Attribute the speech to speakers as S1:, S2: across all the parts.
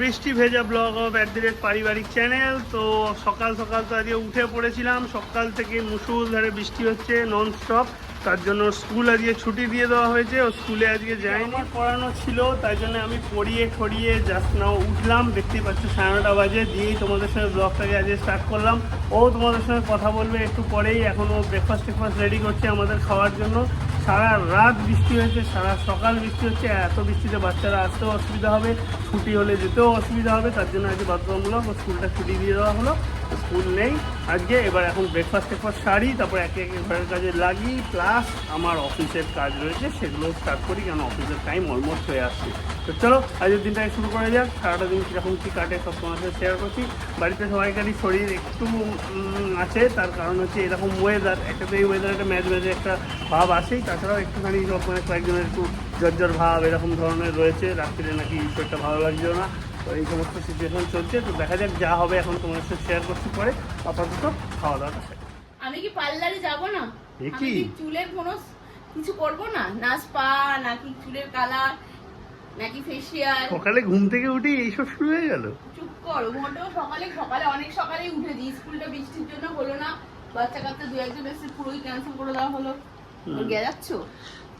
S1: বৃষ্টি ভেজা blog of পারিবারিক চ্যানেল। তো সকাল সকাল তো আজকে উঠে পড়েছিলাম, সকাল থেকে মুষলধারে বৃষ্টি হচ্ছে নন স্টপ। তার জন্য স্কুল আজকে ছুটি দিয়ে দেওয়া হয়েছে, ও স্কুলে আজকে যায়নি। আমার পড়ানো ছিল, তাই জন্য আমি পড়িয়ে ঠড়িয়ে জাস্ট নাও উঠলাম। দেখতেই পাচ্ছ 9:30 বাজে, দিয়েই তোমাদের সঙ্গে ব্লগটাকে আজকে স্টার্ট করলাম। ও তোমাদের সঙ্গে কথা বলবে একটু পরেই। এখনও ব্রেকফাস্ট রেডি করছে আমাদের খাওয়ার জন্য। সারা রাত বৃষ্টি হয়েছে, সারা সকাল বৃষ্টি হচ্ছে। এত বৃষ্টিতে বাচ্চারা আসতেও অসুবিধা হবে, ছুটি হলে যেতেও অসুবিধা হবে। তার জন্য আজকে বাধ্যতামূলক স্কুলটা ছুটি দিয়ে দেওয়া হলো। স্কুল নেই আজকে। এবার এখন ব্রেকফাস্ট সারি, তারপর একে একে ঘরের কাজে লাগি, প্লাস আমার অফিসের কাজ রয়েছে সেগুলো স্টার্ট করি, কারণ অফিসের টাইম অলমোস্ট হয়ে আসছে। তো চলো আজকের দিনটাকে শুরু করা যাক। সারাটা দিন কীরকম কী কাটে সব তোমার সাথে শেয়ার করছি। বাড়িতে সবাইকারই শরীর একটু আছে, তার কারণ হচ্ছে এরকম ওয়েদার। একটা তো এই ওয়েদার একটা ম্যাচ একটা ভাব আসেই, তাছাড়াও একটুখানি সব মানে কয়েকজনের একটু জ্বর ভাব এরকম ধরনের রয়েছে। রাত্রিরে নাকি শরীরটা ভালো লাগছিল না। তো এই সমস্ত সিচুয়েশন চলছে। তো দেখা যাক যা হবে, এখন তোমার সাথে শেয়ার করছি পরে। আপাতত খাওয়া দাওয়াটা।
S2: আমি কি পার্লারে যাব না?
S1: আমি
S2: কি চুলের কোনো কিছু করব না? না স্পা, নাকি চুলের কালার, নাকি ফেসিয়াল?
S1: সকালে ঘুম থেকে উঠে এইসব শুরু হয়ে গেল?
S2: চুপ করো। মোটেও সকালে অনেক সকালেই উঠেছি। স্কুলটা বৃষ্টির জন্য হলো না, বাচ্চা কাচ্চা দু একজন এসে পুরোই ক্যান্সেল করে দেওয়া হলো।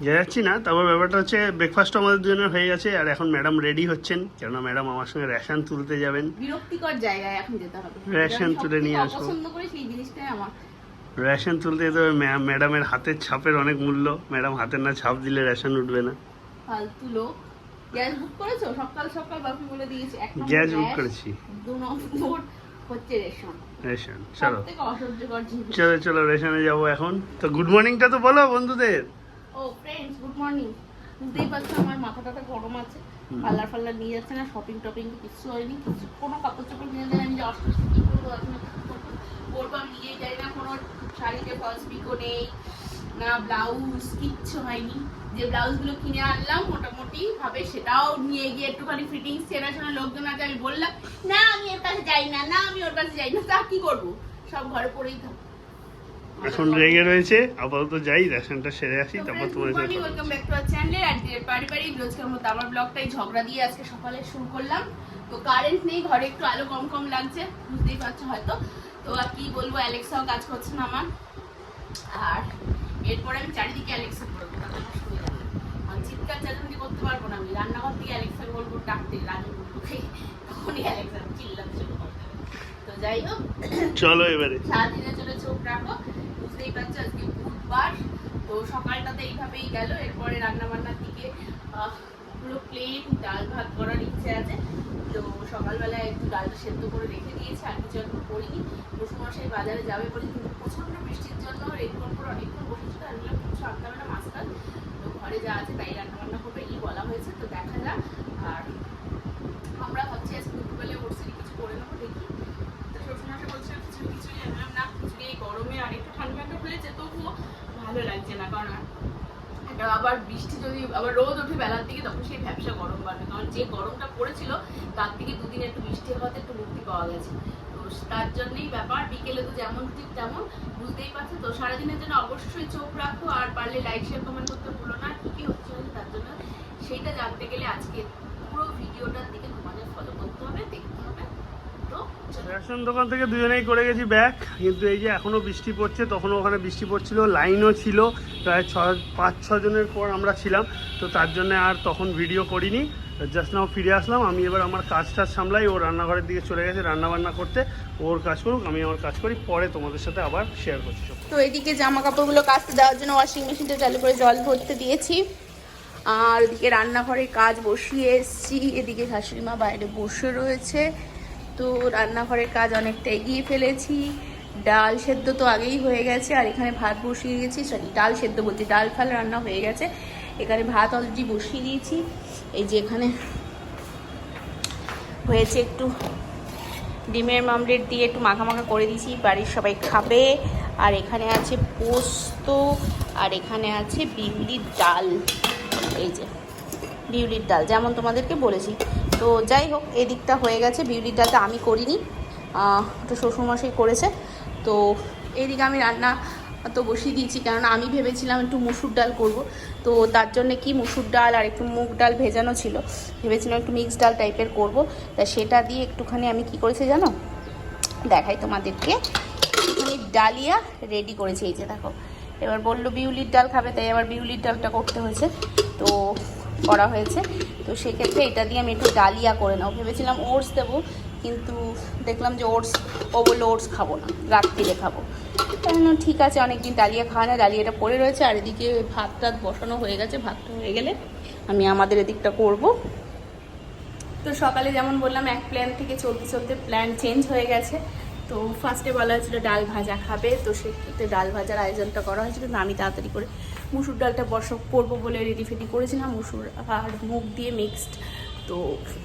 S1: যাচ্ছি না। তারপর ব্যাপারটা হচ্ছে ব্রেকফাস্ট আমাদের দুজনের হয়ে গেছে, আর এখন ম্যাডাম রেডি হচ্ছেন, কেননা ম্যাডাম আমার সঙ্গে রেশন তুলতে যাবেন।
S2: বিরক্তিকর জায়গায় এখন যেতে হবে,
S1: রেশন তুলে নিয়ে আসবো।
S2: পছন্দ করে সেই জিনিসটাই আমার।
S1: রেশন তুলতে যেতে হবে। ম্যাডামের হাতের ছাপের অনেক মূল্য। ম্যাডাম হাতের না ছাপ দিলে রেশন উঠবে না।
S2: ফালতু লোক। গ্যাস বুক করেছো? সকাল সকাল বাপি বলে দিয়েছি।
S1: গ্যাস বুক করেছি।
S2: 2 নম্বর হচ্ছে রেশন।
S1: চলো
S2: অসহ্যকর জিনিস।
S1: চলো রেশনে যাবো এখন। তো গুড মর্নিংটা তো বলো বন্ধুদের।
S2: ও ফ্রেন্ডস, গুড মর্নিং। বুঝতেই পারছো আমার মাথাটা গরম আছে। পার্লার নিয়ে যাচ্ছে না, শপিং টপিং কিছু হয়নি, কিছু কোনো কাপড় চোপড় কিনে দেয়। আমি যে অসুস্থ কি করবো এখন, করবো আমি নিজেই যাই না। কোনো শাড়িতে ফলস পিকো নেই না, ব্লাউজ কিচ্ছু হয়নি। যে ব্লাউজগুলো কিনে আনলাম মোটামুটি ভাবে, সেটাও নিয়ে গিয়ে একটুখানি ফিটিংস চেনার জন্য লোকজন আগে আমি বললাম না আমি ওর কাছে যাই না, না আমি ওর কাছে যাই না। তা কি করবো, সব ঘরে পড়েই থাকবো।
S1: এখন রেগে রয়েছে। আপাতত যাই, রেশনটা সেরে আসি, তারপর তোমার সাথে
S2: welcome back to our channel আর পারিবারিক। রোজকার মতো আমার ব্লগটাই ঝগড়া দিয়ে আজকে সকালে শুরু করলাম। তো কারেন্ট নেই, ঘরে একটু আলো কম কম লাগছে, বুঝতেই পারছো হয়তো। তো আর কি বলবো, অ্যালেক্সাও কাজ করছে না আমার। আর এরপরে আমি চারিদিকে অ্যালেক্সা করবো, তাতে আমার সুবিধা হবে। আমি চিৎকার চেঁচামেচি করতে পারবো না। আমি রান্নাঘর থেকে অ্যালেক্সা বলবো ডাকতে, রাজুকে, তখনই অ্যালেক্সা চিল্লাতে শুরু করতে হবে। তো যাই হোক,
S1: চলো এবারে
S2: সারাদিনের জন্য চোখ রাখো। বুঝতেই পারছো আজকে বুধবার। তো সকালটাতে এইভাবেই গেল। এরপরে রান্না বান্নার দিকে পুরো প্লেন ডাল ভাত করার ইচ্ছে আছে। তো সকালবেলায় একটু ডালটা সেদ্ধ করে রেখে দিয়েছি, আর কিছু এখন করিনি। শ্বশুরমশাই বাজারে যাবে বলে, কিন্তু প্রচন্ড বৃষ্টির জন্য রেডফোন করে অনেকক্ষণ বসেছিল। আমি বললাম কিছু আনতে হবে না, মাছ কাজ তো ঘরে যা আছে তাই রান্না বান্না করবে, এই বলা হয়েছে। তো দেখা যাক। আর আমরা ভাবছি আজকে দুপুরবেলায় ওরসের কিছু করে নেবো, দেখি। তো শ্বশুরমশাই বলছে কিছুই আনলাম না, খিচুড়ি এই গরমে আর একটু ঠান্ডা ঠান্ডা হয়েছে, তবুও ভালো লাগছে না। কারণ এটা আবার বৃষ্টি যদি আবার রোদ ওঠে বেলার দিকে, তখন সেই ভ্যাবসা গরম বাড়বে। কারণ যে গরমটা পড়েছিল তার থেকে দুদিন একটু বৃষ্টি হওয়াতে একটু মুক্তি পাওয়া গেছে। তো তার জন্যই ব্যাপার। বিকেলে তো যেমন ঠিক তেমন, বুঝতেই পারছো। তো সারাদিনের জন্য অবশ্যই চোখ রাখো, আর পারলে লাইক শেয়ার কমেন্ট করতে ভুলো না। কি কি হচ্ছে তার জন্য সেইটা জানতে গেলে আজকে পুরো ভিডিওটার দিকে তোমাদের ফলো করতে হবে, দেখতে হবে।
S1: রেশন দোকান থেকে দুজনেই করে গেছি ব্যাগ, কিন্তু এই যে এখনও বৃষ্টি পড়ছে, তখনও ওখানে বৃষ্টি পড়ছিল, লাইনও ছিল। প্রায় 5-6 জনের পর আমরা ছিলাম। তো তার জন্য আর তখন ভিডিও করিনি। জাস্ট নাও ফিরে আসলাম। আমি এবার আমার কাজ টাজ সামলাই, ও রান্নাঘরের দিকে চলে গেছে রান্নাবান্না করতে। ওর কাজ করুক, আমি আমার কাজ করি, পরে তোমাদের সাথে আবার শেয়ার করছি।
S2: তো এদিকে জামা কাপড়গুলো কাচতে দেওয়ার জন্য ওয়াশিং মেশিনটা চালু করে জল ভরতে দিয়েছি। আর ওদিকে রান্নাঘরে কাজ বসিয়ে এসেছি। এদিকে শাশুড়ি মা বাইরে বসে রয়েছে। তো রান্নাঘরের কাজ অনেকটা এগিয়ে ফেলেছি। ডাল সেদ্ধ তো আগেই হয়ে গেছে, আর এখানে ভাত বসিয়ে দিয়েছি। সরি, ডাল সেদ্ধ বলছি, ডাল ফাল রান্না হয়ে গেছে। এখানে ভাত অলরেডি বসিয়ে দিয়েছি। এই যে এখানে হয়েছে একটু ডিমের মামলেট দিয়ে একটু মাখা মাখা করে দিয়েছি, বাড়ির সবাই খাবে। আর এখানে আছে পোস্ত, আর এখানে আছে বিউলির ডাল। এই যে বিউলির ডাল, যেমন তোমাদেরকে বলেছি। তো যাই হোক, এদিকটা হয়ে গেছে। বিউলির ডালটা আমি করিনি, ওটা শ্বশুরমশাই করেছে। তো এইদিকে আমি রান্না তো বসিয়ে দিয়েছি, কারণ আমি ভেবেছিলাম একটু মুসুর ডাল করব। তো তার জন্য কি মুসুর ডাল আর একটু মুগ ডাল ভেজানো ছিল, ভেবেছিলাম একটু মিক্সড ডাল টাইপের করব। তা সেটা দিয়ে একটুখানি আমি কি করেছি জানো, দেখাই তোমাদেরকে। একটুখানি ডালিয়া রেডি করেছি, এই যে দেখো। এবার বললো বিউলির ডাল খাবে, তাই আবার বিউলির ডালটা করতে হয়েছে, তো করা হয়েছে। তো সেক্ষেত্রে এটা দিয়ে আমি একটু ডালিয়া করে নাও। ভেবেছিলাম ওটস দেবো, কিন্তু দেখলাম যে ওটস, ও বললো ওটস খাবো না, রাত্রিরে খাবো। তাই জন্য ঠিক আছে, অনেকদিন ডালিয়া খাওয়া না, ডালিয়াটা পড়ে রয়েছে। আর এদিকে ভাত টাত বসানো হয়ে গেছে, ভাতটা হয়ে গেলে আমি আমাদের এদিকটা করব। তো সকালে যেমন বললাম, এক প্ল্যান থেকে চলতে চলতে প্ল্যান চেঞ্জ হয়ে গেছে। তো ফার্স্টে বলা হয়েছিল ডাল ভাজা খাবে, তো সেক্ষেত্রে ডাল ভাজার আয়োজনটা করা হয়েছিল। না, আমি তাড়াতাড়ি করে মুসুর ডালটা করবো বলে রেডি ফেডি করেছিলাম, মুসুর আর মুগ দিয়ে মিক্সড। তো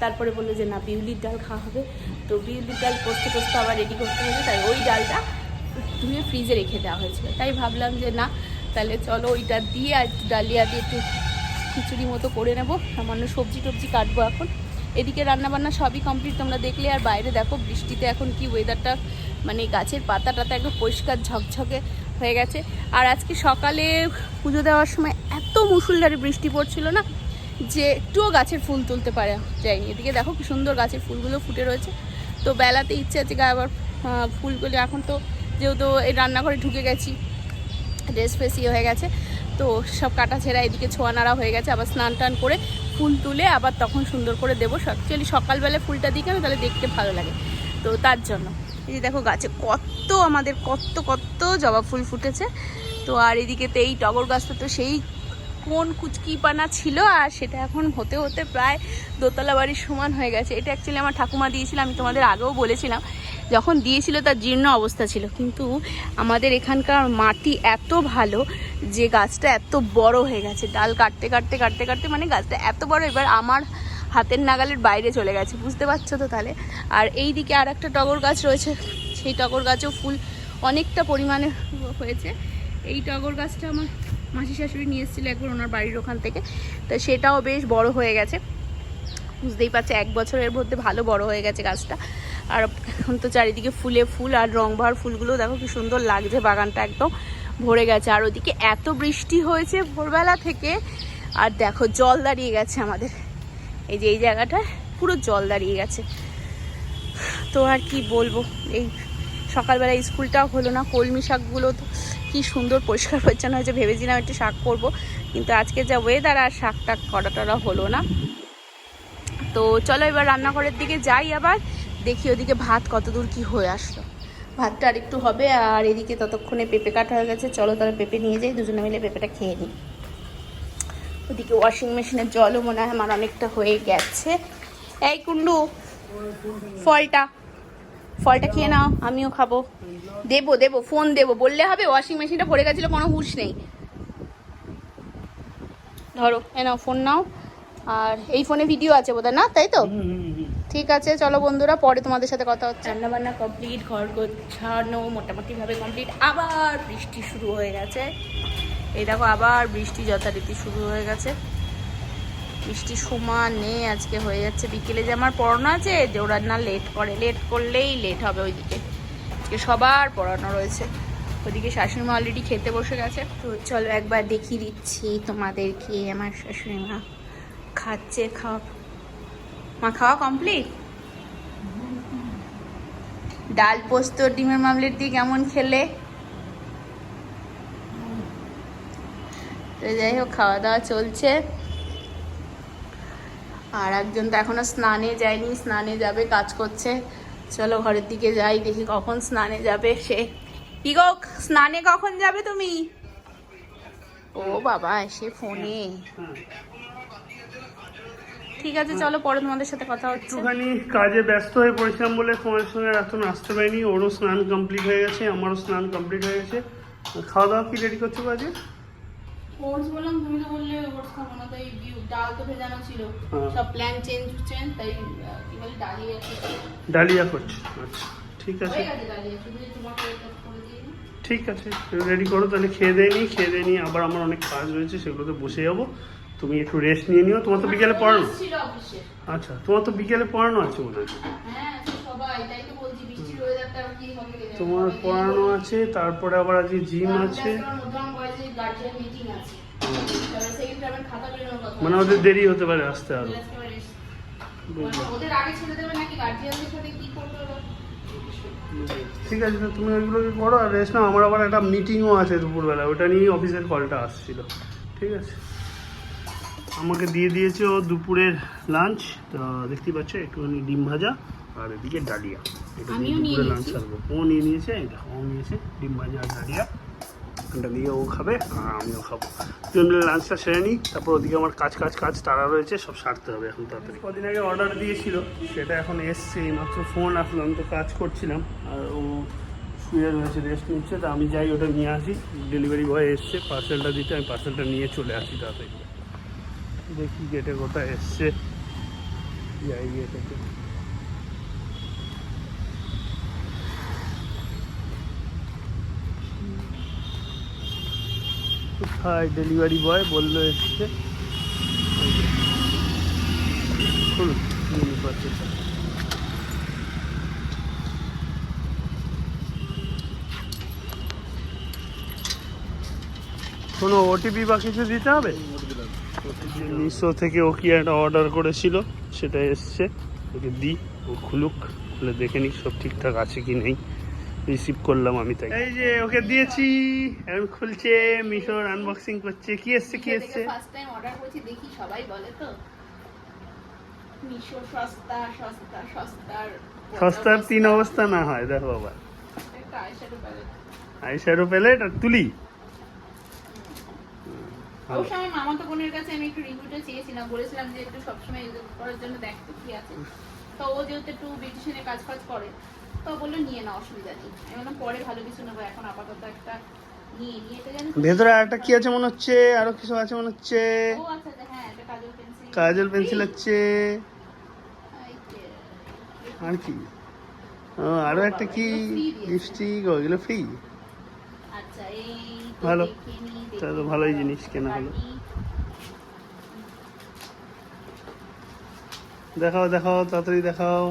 S2: তারপরে বললো যে না, বিউলির ডাল খাওয়া হবে। তো বিউলির ডাল করতে করতে আবার রেডি করতে হয়েছে, তাই ওই ডালটা ধুয়ে ফ্রিজে রেখে দেওয়া হয়েছিল। তাই ভাবলাম যে না, তাহলে চলো ওইটা দিয়ে আর একটু ডালিয়া দিয়ে একটু খিচুড়ি মতো করে নেবো। সামান্য সবজি টবজি কাটবো এখন। এদিকে রান্নাবান্না সবই কমপ্লিট, তোমরা দেখলে। আর বাইরে দেখো বৃষ্টিতে এখন কি ওয়েদারটা, মানে গাছের পাতা টাতা একদম পরিষ্কার ঝকঝকে হয়ে গেছে। আর আজকে সকালে পুজো দেওয়ার সময় এত মুষলধারে বৃষ্টি পড়ছিল না, যে একটুও গাছের ফুল তুলতে পারে যায়নি। এদিকে দেখো কি সুন্দর গাছের ফুলগুলো ফুটে রয়েছে। তো বেলাতে ইচ্ছে আছে আবার ফুলগুলো, এখন তো যেহেতু এই রান্নাঘরে ঢুকে গেছি, ড্রেস ফ্রেস হয়ে গেছে, তো সব কাটা ছেঁড়া, এদিকে ছোঁয়া নাড়া হয়ে গেছে। আবার স্নান টান করে ফুল তুলে আবার তখন সুন্দর করে দেবো। অ্যাকচুয়ালি সকালবেলায় ফুলটা দিই কেন, তাহলে দেখতে ভালো লাগে। তো তার জন্য এই যে দেখো গাছে কত আমাদের কত কত জবা ফুল ফুটেছে। তো আর এদিকে তো এই টগর গাছটা তো সেই কোন কুচকি পানা ছিল, আর সেটা এখন হতে হতে প্রায় দোতলা বাড়ির সমান হয়ে গেছে। এটা অ্যাকচুয়ালি আমার ঠাকুমা দিয়েছিল, আমি তোমাদের আগেও বলেছিলাম। যখন দিয়েছিল তার জীর্ণ অবস্থা ছিল, কিন্তু আমাদের এখানকার মাটি এত ভালো যে গাছটা এত বড় হয়ে গেছে। ডাল কাটতে কাটতে কাটতে কাটতে মানে গাছটা এত বড়, এবার আমার হাতের নাগালের বাইরে চলে গেছে, বুঝতে পারছো তো তাহলে। আর এই দিকে আর একটা টগর গাছ রয়েছে, সেই টগর গাছেও ফুল অনেকটা পরিমাণে হয়েছে। এই টগর গাছটা আমার মাসি শাশুড়ি নিয়ে এসেছিলো একবার ওনার বাড়ির ওখান থেকে, তো সেটাও বেশ বড় হয়ে গেছে। বুঝতেই পারছে 1 বছরের মধ্যে ভালো বড় হয়ে গেছে গাছটা। আর এখন তো চারিদিকে ফুলে ফুল, আর রংবাহার ফুলগুলো দেখো কি সুন্দর লাগছে, বাগানটা একদম ভরে গেছে। আর ওদিকে এত বৃষ্টি হয়েছে ভোরবেলা থেকে, আর দেখো জল দাঁড়িয়ে গেছে আমাদের এই যে এই জায়গাটা, পুরো জল দাঁড়িয়ে গেছে। তো আর কি বলবো, এই সকালবেলা স্কুলটাও হলো না। কলমি শাকগুলো তো কি সুন্দর পরিষ্কার পরিচ্ছন্ন হয়েছে, ভেবেছিলাম একটু শাক করব, কিন্তু আজকে যা ওয়েদার আর শাক টাক করাটা হলো না। তো চলো এবার রান্নাঘরের দিকে যাই, আবার দেখি ওদিকে ভাত কত দূর কি হয়ে আসলো। ভাতটা আর একটু হবে, আর এদিকে ততক্ষণে পেঁপে কাটা হয়ে গেছে। চলো তাহলে পেঁপে নিয়ে যাই, দুজনে মিলে পেঁপেটা খেয়ে নিই। ওদিকে ওয়াশিং মেশিনের জলও মনে হয় আমার অনেকটা হয়ে গেছে। এই কুন্ডু, ফলটা খেয়ে নাও, আমিও খাবো। দেবো ফোন দেবো বললে হবে? ওয়াশিং মেশিনটা ভরে গেছিলো, কোনো হুঁশ নেই। ধরো, নাও ফোন নাও। আর এই ফোনে ভিডিও আছে বোধহয়, না তাই তো? ঠিক আছে, চলো বন্ধুরা, পরে তোমাদের সাথে কথা হচ্ছে। রান্নাবান্না কমপ্লিট, ঘর গোছানো মোটামুটিভাবে কমপ্লিট। আবার বৃষ্টি শুরু হয়ে গেছে, এই দেখো আবার বৃষ্টি যথারীতি শুরু হয়ে গেছে। বৃষ্টি সমানে আজকে হয়ে যাচ্ছে। বিকেলে যে আমার পড়ানো আছে, যে ওরা না লেট করলেই লেট হবে। ওইদিকে আজকে সবার পড়ানো রয়েছে। ওদিকে শাশুড়িমা অলরেডি খেতে বসে গেছে। তো চলো একবার দেখিয়ে দিচ্ছি তোমাদেরকে, আমার শাশুড়িমা খাচ্ছে। খাওয়া কমপ্লিট। ডাল পোস্ত ডিমের মামলেট দিয়ে কেমন খেলে? তো যাই হোক, খাওয়া দাওয়া চলছে। আর একজন তো এখনো স্নানে যায়নি, স্নানে যাবে, কাজ করছে। চলো ঘরের দিকে যাই, দেখি কখন স্নানে যাবে সে। কি গো, স্নানে কখন যাবে তুমি? ও বাবা, এসে ফোনে। ঠিক আছে, চলো পরে তোমাদের সাথে কথা হচ্ছে।
S1: একটুখানি কাজে ব্যস্ত হয়ে পড়েছিলাম বলে তোমাদের সঙ্গে এখন আসতে পারিনি। ওরও স্নান কমপ্লিট হয়ে গেছে, আমারও স্নান কমপ্লিট হয়ে গেছে। খাওয়া দাওয়া কি রেডি করছো আজকে?
S2: ওটস বললাম, তুমি তো বললে ওটস খাবো না, তাই ডাল তো ভেজানো ছিল, সব প্ল্যান চেঞ্জ, তাই কি বলে
S1: ডালিয়া করছি। আচ্ছা ঠিক আছে, ঠিক আছে, রেডি করো তাহলে। খেয়ে দিয়ে নিই আবার আমার অনেক কাজ রয়েছে, সেগুলোতে বসে যাবো। তুমি একটু রেস্ট নিয়ে নিও। তোমার তো বিকেলে পড়ানো। আচ্ছা, তোমার তো বিকেলে পড়ানো আছে মনে হয়।
S2: হ্যাঁ সবাই, তাই তো বলছি বৃষ্টির ওয়েদারটা কি হবে।
S1: তোমার পড়ানো আছে, তারপরে আবার আজকে জিম আছে, মানে ওদের দেরি হতে পারে আসতে আরো।
S2: ওদের আগে ছেড়ে দেবে নাকি গার্জিয়ানদের সাথে কি করবে ওরা?
S1: ঠিক আছে, তো তুমি ওইগুলোকে করো আর রেস্ট নাও। আমার আবার একটা মিটিংও আছে দুপুরবেলা, ওটা নিয়েই অফিসের কলটা আসছিল। ঠিক আছে, আমাকে দিয়ে দিয়েছে ও দুপুরের লাঞ্চ, তো দেখতেই পাচ্ছ একটুখানি ডিম ভাজা আর এদিকে ডালিয়া। এটা দিয়ে দুপুরে লাঞ্চ সারবো। ও নিয়ে নিয়েছে, এটা ও নিয়েছে ডিম ভাজা আর ডালিয়া, এটা দিয়ে ও খাবে আর আমিও খাবো। তুই মিলে লাঞ্চটা সেরে নিই, তারপর ওদিকে আমার কাজ তাড়া রয়েছে, সব সারতে হবে এখন তাড়াতাড়ি। কদিন আগে অর্ডার দিয়েছিল, সেটা এখন এসছে, মাত্র ফোন আসলো, আমি তো কাজ করছিলাম আর ও শুয়ে রয়েছে, রেস্ট নিচ্ছে। তা আমি যাই ওটা নিয়ে আসি, ডেলিভারি বয় এসছে পার্সেলটা দিতে, আমি পার্সেলটা নিয়ে চলে আসি তাড়াতাড়ি। দেখি গেটে কোথায় এসছে, যাই গেটে। কোথায় ডেলিভারি বয় বললো এসছে, খুলুন পার্সেলটা। কোনো ওটিপি বা কিছু দিতে হবে? মিশো থেকে ও কি একটা অর্ডার করেছিল, সেটা এসছে, ওকে দিই, ও খুলুক, খুলে দেখে নিক সব ঠিকঠাক আছে কি নেই। রিসিভ করলাম আমি, তাই এই যে ওকে দিয়েছি, এখন খুলছে, মিশোর আনবক্সিং করছে। কি এসছে কি এসছে?
S2: ফার্স্ট টাইম অর্ডার করেছি, দেখি সবাই বলে তো মিশো সস্তা সস্তা সস্তার
S1: সস্তার তিন অবস্থা না হয়, দেখো বাবা,
S2: একটা
S1: আইশ্যাডো প্যালেট আর তুলি।
S2: অবশ্য আমার মামাতো বোনের কাছে আমি একটু রিভিউটা চেয়েছিলাম, বলেছিলাম যে একটু সবসময় ইউজ করার জন্য দেখতে কি আছে। তো ও যেহেতু একটু বিউটিশিয়ানের কাজ করে, তো বললো নিয়ে না, অসুবিধা নেই। আমি বললাম পরে ভালো কিছু নেবো, এখন আপাতত একটা নিয়ে এটা জানি।
S1: ভেতরে একটা কি আছে মনে হচ্ছে, আরো কিছু আছে মনে হচ্ছে।
S2: ও আচ্ছা, হ্যাঁ একটা
S1: কাজল পেন্সিল হচ্ছে, আর কি আরো একটা কি লিপস্টিক, ওগুলো ফ্রি।
S2: আচ্ছা, এই
S1: ভালো, তাহলে তো ভালোই জিনিস কেনা হলো। দেখাও দেখাও, তাড়াতাড়ি দেখাও।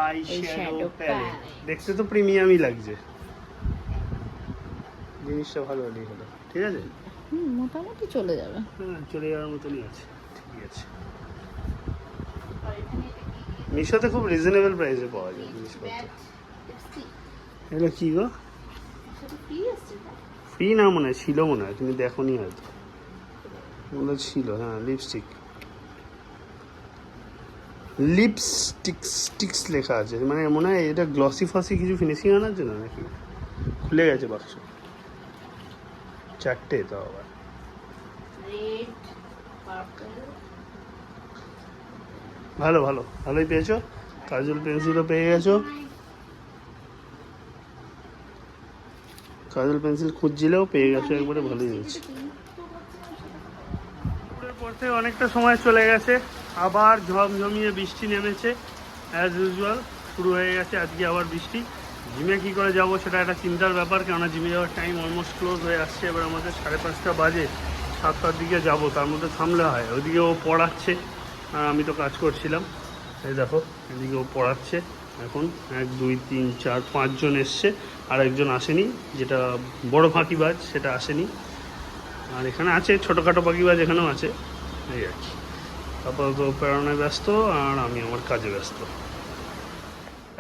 S1: আইশ্যাডো প্যালেট, দেখতে তো প্রিমিয়ামই লাগছে, জিনিসটা ভালো হলেই হলো। ঠিক আছে,
S2: মোটামুটি চলে যাবে।
S1: হ্যাঁ, চলে যাওয়ার মতনই আছে। ঠিক আছে, মিশোতে খুব রিজনেবল প্রাইসে পাওয়া যায় জিনিসপত্র। এগুলো কি গো? ফ্রি না মনে হয়, ছিল মনে হয়, তুমি দেখো নি হয়তো, ওগুলো ছিল। হ্যাঁ, লিপস্টিক্স লেখা আছে, মানে মনে হয় এটা গ্লসি ফসি কিছু ফিনিশিং আনার জন্য নাকি। খুলে গেছে বাক্স, চারটে তো আবার। ভালোই পেয়েছো। কাজল পেন্সিলও পেয়ে গেছো। কাজল পেন্সিল খুঁজছিলেও পেয়ে গেছো একবারে, ভালোই হয়েছে। পর থেকে অনেকটা সময় চলে গেছে, আবার ঝমঝমিয়ে বৃষ্টি নেমেছে, অ্যাজ ইউজুয়াল শুরু হয়ে গেছে আজকে আবার বৃষ্টি। জিমে কী করে যাব সেটা একটা চিন্তার ব্যাপার, কেননা জিমে যাওয়ার টাইম অলমোস্ট ক্লোজ হয়ে আসছে। এবার আমাদের 5:30 বাজে, 7টার দিকে যাব, তার মধ্যে থামলে হয়। ওইদিকে ও পড়াচ্ছে আর আমি তো কাজ করছিলাম। এই দেখো, এদিকে ও পড়াচ্ছে। এখন 1 2 3 4 5 জন এসছে, আর একজন আসেনি, যেটা বড় ফাঁকিবাজ, সেটা আসেনি। আর এখানে আছে ছোটোখাটো ফাঁকিবাজ, এখানেও আছে, এই আর কি। আপাতত প্রেরণায় ব্যস্ত আর আমি আমার কাজে ব্যস্ত।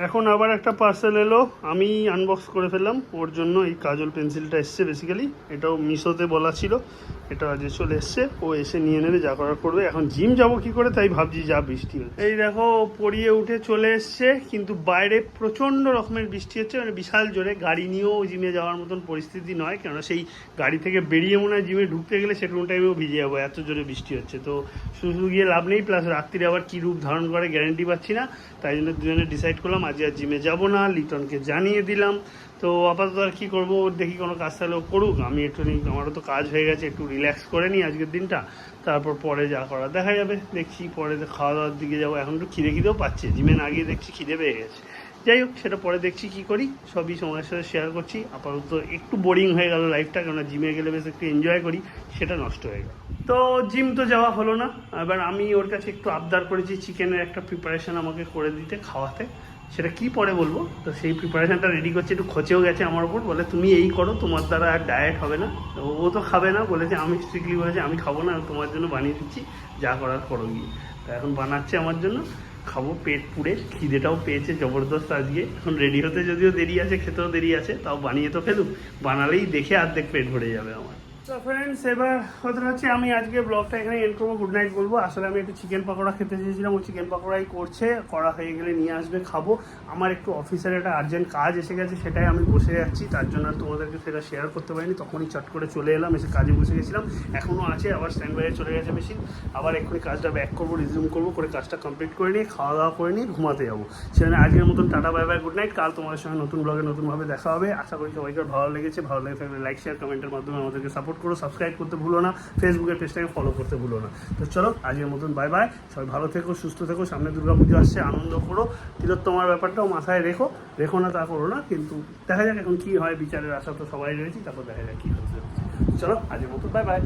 S1: এখন আবার একটা পার্সেল এলো, আমি আনবক্স করে ফেললাম। ওর জন্য এই কাজল পেন্সিলটা এসছে বেসিক্যালি, এটাও মিশোতে বলা ছিল, এটা আজ চলে এসছে। ও এসে নিয়ে নেবে, যা করার করবে। এখন জিম যাব কি করে, তাই ভাবছি, যা বৃষ্টি হচ্ছে। এই দেখো, পড়িয়ে উঠে চলে এসছে, কিন্তু বাইরে প্রচণ্ড রকমের বৃষ্টি হচ্ছে, মানে বিশাল জোরে। গাড়ি নিয়েও জিমে যাওয়ার মতন পরিস্থিতি নয়, কেননা সেই গাড়ি থেকে বেরিয়ে মনে হয় জিমে ঢুকতে গেলে সেটুকু টাইমেও ভিজে যাবো, এত জোরে বৃষ্টি হচ্ছে। তো শুধু গিয়ে লাভ নেই, প্লাস রাত্রিরে আবার কী রূপ ধারণ করে গ্যারেন্টি পাচ্ছি না। তাই জন্য দুজনে ডিসাইড করলাম আজ আর জিমে যাবো না, লিটনকে জানিয়ে দিলাম। তো আপাতত আর কী করবো, দেখি কোনো কাজ তাহলেও করুক, আমি একটু আমারও তো কাজ হয়ে গেছে, একটু রিল্যাক্স করে নিই আজকের দিনটা, তারপর পরে যা করা দেখা যাবে। দেখছি পরে খাওয়া দাওয়ার দিকে যাবো। এখন একটু খিদেও পাচ্ছে, জিমে না গিয়ে দেখছি খিদে পেয়ে গেছে। যাই হোক, সেটা পরে দেখছি কি করি, সবই সময়ের সাথে শেয়ার করছি। আপাতত একটু বোরিং হয়ে গেল লাইফটা, কেননা জিমে গেলে বেশ একটু এনজয় করি, সেটা নষ্ট হয়ে গেল। তো জিম তো যাওয়া হলো না। এবার আমি ওর কাছে একটু আবদার করেছি চিকেনের একটা প্রিপারেশন আমাকে করে দিতে, খাওয়াতে। সেটা কি পরে বলবো। তো সেই প্রিপারেশনটা রেডি করছে, একটু খোঁচেও গেছে আমার উপর, বলে তুমি এই করো, তোমার দ্বারা আর ডায়েট হবে না। তো ও তো খাবে না, বলেছে আমি স্ট্রিক্টলি বলেছে আমি খাবো না, আমি তোমার জন্য বানিয়ে দিচ্ছি, যা করার করো গিয়ে। তো এখন বানাচ্ছে আমার জন্য, খাবো পেট পুড়ে, খিদেটাও পেয়েছে জবরদস্ত আজকে। এখন রেডি হতে যদিও দেরি আছে, খেতেও দেরি আছে, তাও বানিয়ে তো ফেলুক, বানালেই দেখে অর্ধেক পেট ভরে যাবে আমার। তো ফ্রেন্ডস, এবার কথা হচ্ছে আমি আজকে ব্লগটা এখানে এন্ড করবো, গুড নাইট বলবো। আসলে আমি একটু চিকেন পকোড়া খেতে চেয়েছিলাম, ওই চিকেন পকোড়াই করছে, করা হয়ে গেলে নিয়ে আসবে, খাবো। আমার একটু অফিসের একটা আর্জেন্ট কাজ এসে গেছে, সেটাই আমি বসে যাচ্ছি, তার জন্য আর তোমাদেরকে সেটা শেয়ার করতে পারিনি। তখনই চট করে চলে এলাম, এসে কাজে বসে গেছিলাম, এখনও আছে, আবার স্ট্যান্ড বাইরে চলে গেছে মেশিন। আবার এক্ষুনি কাজটা ব্যাক করবো, রিজিউম করবো, করে কাজটা কমপ্লিট করে নিয়ে খাওয়া দাওয়া করে নিয়ে ঘুমাতে যাবো। সেখানে আজকের মতন tata bye bye, good night. কাল তোমাদের সঙ্গে নতুন ব্লগে নতুনভাবে দেখা হবে। আশা করি সবাইকে ভালো লেগেছে, ভালো লেগে থাকলে লাইক শেয়ার কমেন্টের মাধ্যমে আমাদেরকে সাপোর্ট করো, সাবস্ক্রাইব করতে ভুলো না, ফেসবুকের পেজটাকে ফলো করতে ভুলো না। তো চলো আজকের মতন বাই বাই, সবাই ভালো থেকো, সুস্থ থেকো, সামনে দুর্গাপুজো আসছে, আনন্দ করো, তিলোত্তমার ব্যাপারটাও মাথায় রেখো না তা করো না, কিন্তু দেখা যাক এখন কী হয়, বিচারের আশা তো সবাই রয়েছি, তারপর দেখা যাক কী হচ্ছে। চলো আজকের মতন বাই বাই।